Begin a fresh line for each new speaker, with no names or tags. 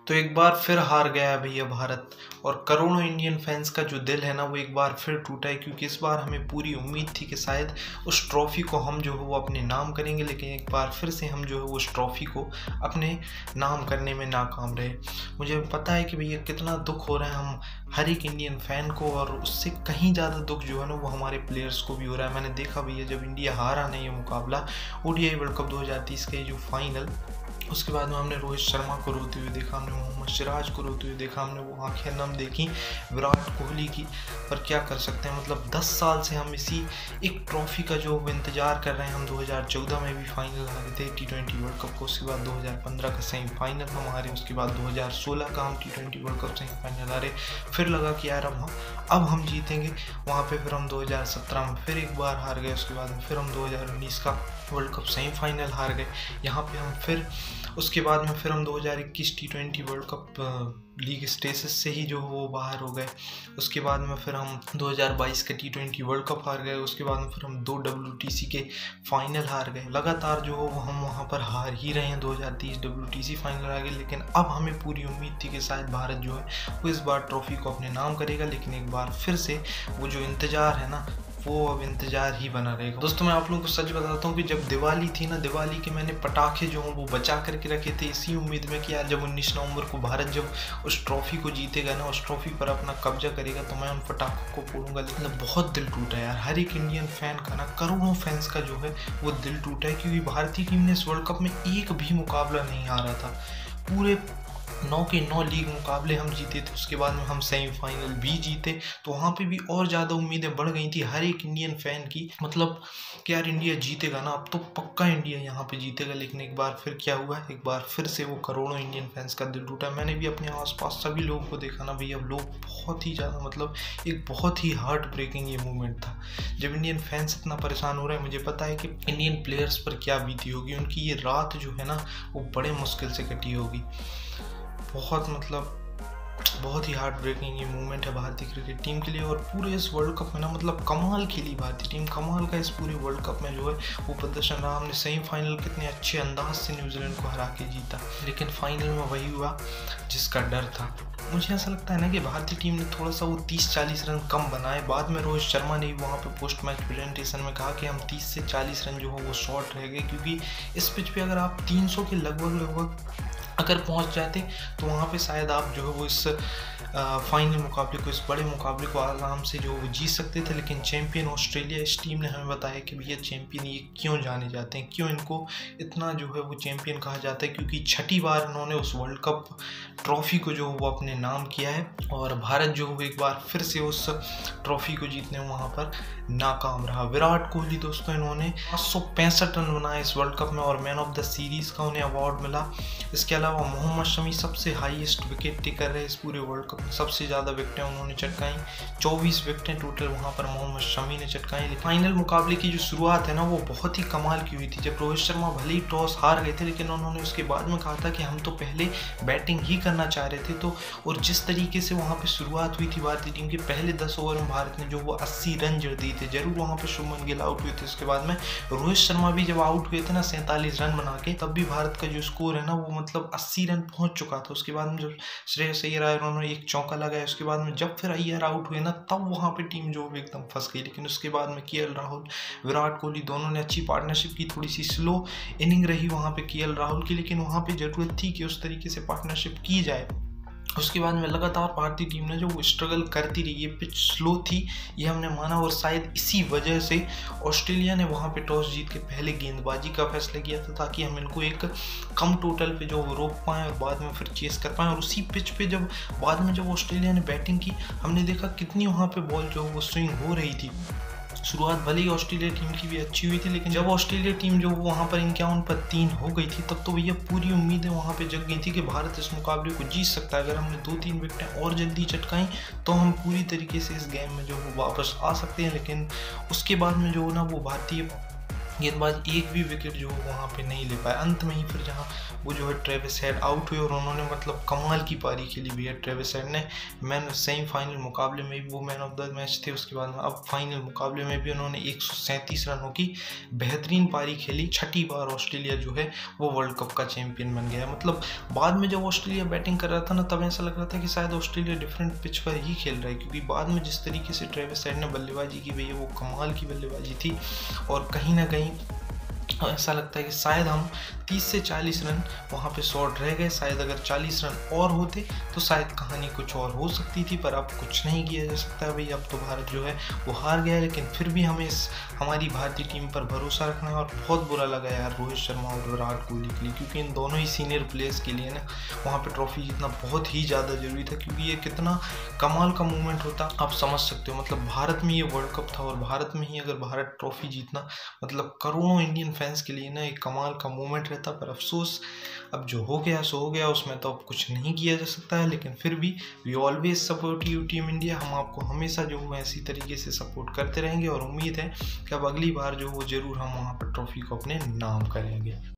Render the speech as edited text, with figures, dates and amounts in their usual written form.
तो एक बार फिर हार गया है भैया भारत। और करोड़ों इंडियन फैंस का जो दिल है ना वो एक बार फिर टूटा है, क्योंकि इस बार हमें पूरी उम्मीद थी कि शायद उस ट्रॉफी को हम जो है वो अपने नाम करेंगे, लेकिन एक बार फिर से हम जो है वो उस ट्रॉफी को अपने नाम करने में नाकाम रहे। मुझे पता है कि भैया कितना दुख हो रहा है हम हर एक इंडियन फैन को, और उससे कहीं ज़्यादा दुख जो है ना वो हमारे प्लेयर्स को भी हो रहा है। मैंने देखा भैया जब इंडिया हारा नहीं ये मुकाबला ओडीआई वर्ल्ड कप 2030 के जो फाइनल, उसके बाद में हमने रोहित शर्मा को रोते हुए देखा, हमने मोहम्मद सिराज को रोते हुए देखा, हमने वो आंखें नम देखी विराट कोहली की। पर क्या कर सकते हैं, मतलब 10 साल से हम इसी एक ट्रॉफी का जो इंतज़ार कर रहे हैं। हम 2014 में भी फाइनल हारे थे T20 वर्ल्ड कप को, उसके बाद 2015 का सेमीफाइनल हम हारे, उसके बाद 2016 का हम T20 वर्ल्ड कप सेमीफाइनल हारे। फिर लगा कि यार अब हम जीतेंगे, वहाँ पे फिर हम 2017 में फिर एक बार हार गए, उसके बाद फिर हम 2019 का वर्ल्ड कप सेमीफाइनल हार गए। यहाँ पे हम फिर उसके बाद में फिर हम 2021 T20 world cup league stages से ही जो वो बाहर हो गए। उसके बाद में फिर हम 2022 का T20 वर्ल्ड कप हार गए, उसके बाद में फिर हम 2 WTC के फाइनल हार गए। लगातार जो हो हम वहाँ पर हार ही रहे हैं। 2030 WTC फाइनल आ गए, लेकिन अब हमें पूरी उम्मीद थी कि शायद भारत जो है वो इस बार ट्रॉफी को अपने नाम करेगा, लेकिन एक बार फिर से वो जो इंतज़ार है ना वो अब इंतज़ार ही बना रहेगा। दोस्तों मैं आप लोगों को सच बताता हूँ कि जब दिवाली थी ना, दिवाली के मैंने पटाखे जो हों वो बचा करके रखे थे, इसी उम्मीद में कि यार जब 19 नवंबर को भारत जब उस ट्रॉफी को जीतेगा ना, उस ट्रॉफी पर अपना कब्जा करेगा, तो मैं उन पटाखों को फोड़ूंगा। लेकिन बहुत दिल टूटा यार, हर एक इंडियन फैन का ना, करोड़ों फैंस का जो है वो दिल टूटा है, क्योंकि भारतीय टीम ने इस वर्ल्ड कप में एक भी मुकाबला नहीं हारा था। पूरे 9 के 9 लीग मुकाबले हम जीते थे, उसके बाद में हम सेमीफाइनल भी जीते, तो वहाँ पे भी और ज़्यादा उम्मीदें बढ़ गई थी हर एक इंडियन फैन की, मतलब कि यार इंडिया जीतेगा ना, अब तो पक्का इंडिया यहाँ पे जीतेगा। लेकिन एक बार फिर क्या हुआ, एक बार फिर से वो करोड़ों इंडियन फैंस का दिल टूटा। मैंने भी अपने आसपास सभी लोगों को देखा ना भैया, लोग बहुत ही ज़्यादा, मतलब एक बहुत ही हार्ट ब्रेकिंग ये मूवमेंट था। जब इंडियन फैंस इतना परेशान हो रहे हैं, मुझे पता है कि इंडियन प्लेयर्स पर क्या बीती होगी, उनकी ये रात जो है ना वो बड़े मुश्किल से कटी होगी। बहुत मतलब बहुत ही हार्ट ब्रेकिंग ये मूवमेंट है भारतीय क्रिकेट टीम के लिए, और पूरे इस वर्ल्ड कप में ना मतलब कमाल खेली भारतीय टीम, कमाल का इस पूरे वर्ल्ड कप में जो है वो प्रदर्शन रहा। हमने सेमीफाइनल कितने अच्छे अंदाज से न्यूजीलैंड को हरा के जीता, लेकिन फाइनल में वही हुआ जिसका डर था। मुझे ऐसा लगता है ना कि भारतीय टीम ने थोड़ा सा वो 30-40 रन कम बनाए। बाद में रोहित शर्मा ने वहाँ पे पोस्ट मैच प्रेजेंटेशन में कहा कि हम 30 से 40 रन जो हो वो शॉर्ट रह गए, क्योंकि इस पिच पे अगर आप 300 के लगभग अगर पहुंच जाते तो वहाँ पे शायद आप जो है वो इस फाइनल मुकाबले को, इस बड़े मुकाबले को आराम से जो वो जीत सकते थे। लेकिन चैंपियन ऑस्ट्रेलिया, इस टीम ने हमें बताया कि भैया चैंपियन ये क्यों जाने जाते हैं, क्यों इनको इतना जो है वो चैंपियन कहा जाता है, क्योंकि छठी बार उन्होंने उस वर्ल्ड कप ट्रॉफी को जो वो अपने नाम किया है, और भारत जो है एक बार फिर से उस ट्रॉफी को जीतने में वहाँ पर नाकाम रहा। विराट कोहली दोस्तों, इन्होंने 565 रन बनाए इस वर्ल्ड कप में, और मैन ऑफ द सीरीज़ का उन्हें अवार्ड मिला। इसके अलावा मोहम्मद शमी सबसे हाईएस्ट विकेट टेकर रहे इस पूरे वर्ल्ड कप में, सबसे ज़्यादा विकेटें उन्होंने चटकाई, 24 विकेटें टोटल वहाँ पर मोहम्मद शमी ने चटकाई। फाइनल मुकाबले की जो शुरुआत है ना वो बहुत ही कमाल की हुई थी। जब रोहित शर्मा भले ही टॉस हार गए थे, लेकिन उन्होंने उसके बाद में कहा था कि हम तो पहले बैटिंग ही करना चाह रहे थे, तो और जिस तरीके से वहाँ पर शुरुआत हुई थी भारतीय टीम की, पहले 10 ओवर में भारत ने जो वो 80 रन जड़ दिए थे। जरूर वहाँ पर शुभमन गिल आउट हुए थे, उसके बाद में रोहित शर्मा भी जब आउट हुए थे ना 47 रन बना के, तब भी भारत का जो स्कोर है ना वो मतलब 80 रन पहुंच चुका था। उसके बाद में जब श्रेयस अय्यर आए, उन्होंने एक चौका लगाया, उसके बाद में जब फिर अय्यर आउट हुए ना, तब वहाँ पे टीम जो एकदम फंस गई। लेकिन उसके बाद में केएल राहुल, विराट कोहली दोनों ने अच्छी पार्टनरशिप की। थोड़ी सी स्लो इनिंग रही वहाँ पे केएल राहुल की, लेकिन वहाँ पे जरूरत थी कि उस तरीके से पार्टनरशिप की जाए। उसके बाद में लगातार भारतीय टीम ने जो वो स्ट्रगल करती रही, ये पिच स्लो थी ये हमने माना, और शायद इसी वजह से ऑस्ट्रेलिया ने वहाँ पे टॉस जीत के पहले गेंदबाजी का फैसला किया था, ताकि हम इनको एक कम टोटल पे जो रोक पाएँ और बाद में फिर चेस कर पाएँ। और उसी पिच पे जब बाद में जब ऑस्ट्रेलिया ने बैटिंग की, हमने देखा कितनी वहाँ पे बॉल जो वो स्विंग हो रही थी। शुरुआत भले ही ऑस्ट्रेलिया टीम की भी अच्छी हुई थी, लेकिन जब ऑस्ट्रेलिया टीम जो वहाँ पर 51 पर 3 हो गई थी, तब तो भैया पूरी उम्मीदें वहाँ पे जग गई थी कि भारत इस मुकाबले को जीत सकता है। अगर हमने 2-3 विकेटें और जल्दी चटकाई तो हम पूरी तरीके से इस गेम में जो वो वापस आ सकते हैं। लेकिन उसके बाद में जो ना वो भारतीय गेंदबाज एक भी विकेट जो वहाँ पे नहीं ले पाए। अंत में ही फिर जहाँ वो जो है ट्रेविस हेड आउट हुए और उन्होंने मतलब कमाल की पारी खेली भी है ट्रेविस हेड ने। सेमीफाइनल मुकाबले में भी वो मैन ऑफ द मैच थे, उसके बाद में अब फाइनल मुकाबले में भी उन्होंने 137 रनों की बेहतरीन पारी खेली। छठी बार ऑस्ट्रेलिया जो है वो वर्ल्ड कप का चैंपियन बन गया। मतलब बाद में जब ऑस्ट्रेलिया बैटिंग कर रहा था ना, तब ऐसा लग रहा था कि शायद ऑस्ट्रेलिया डिफरेंट पिच पर ही खेल रहा है, क्योंकि बाद में जिस तरीके से ट्रेविस हेड ने बल्लेबाजी की भैया वो कमाल की बल्लेबाजी थी। और कहीं ना कहीं ऐसा लगता है कि शायद हम 30 से 40 रन वहाँ पे शॉर्ट रह गए। शायद अगर 40 रन और होते तो शायद कहानी कुछ और हो सकती थी, पर अब कुछ नहीं किया जा सकता है भाई। अब तो भारत जो है वो हार गया है, लेकिन फिर भी हमें हमारी भारतीय टीम पर भरोसा रखना है। और बहुत बुरा लगा यार रोहित शर्मा और विराट कोहली के लिए, क्योंकि इन दोनों ही सीनियर प्लेयर्स के लिए ना वहाँ पर ट्रॉफी जीतना बहुत ही ज़्यादा जरूरी था, क्योंकि ये कितना कमाल का मूवमेंट होता आप समझ सकते हो। मतलब भारत में ये वर्ल्ड कप था और भारत में ही अगर भारत ट्रॉफी जीतना मतलब करोड़ों इंडियन फैंस के लिए ना एक कमाल का मोमेंट रहता। पर अफसोस अब जो हो गया सो हो गया, उसमें तो अब कुछ नहीं किया जा सकता है। लेकिन फिर भी we always support you team India. हम आपको हमेशा जो है ऐसी तरीके से सपोर्ट करते रहेंगे और उम्मीद है कि अब अगली बार जो वो जरूर हम वहाँ पर ट्रॉफी को अपने नाम करेंगे।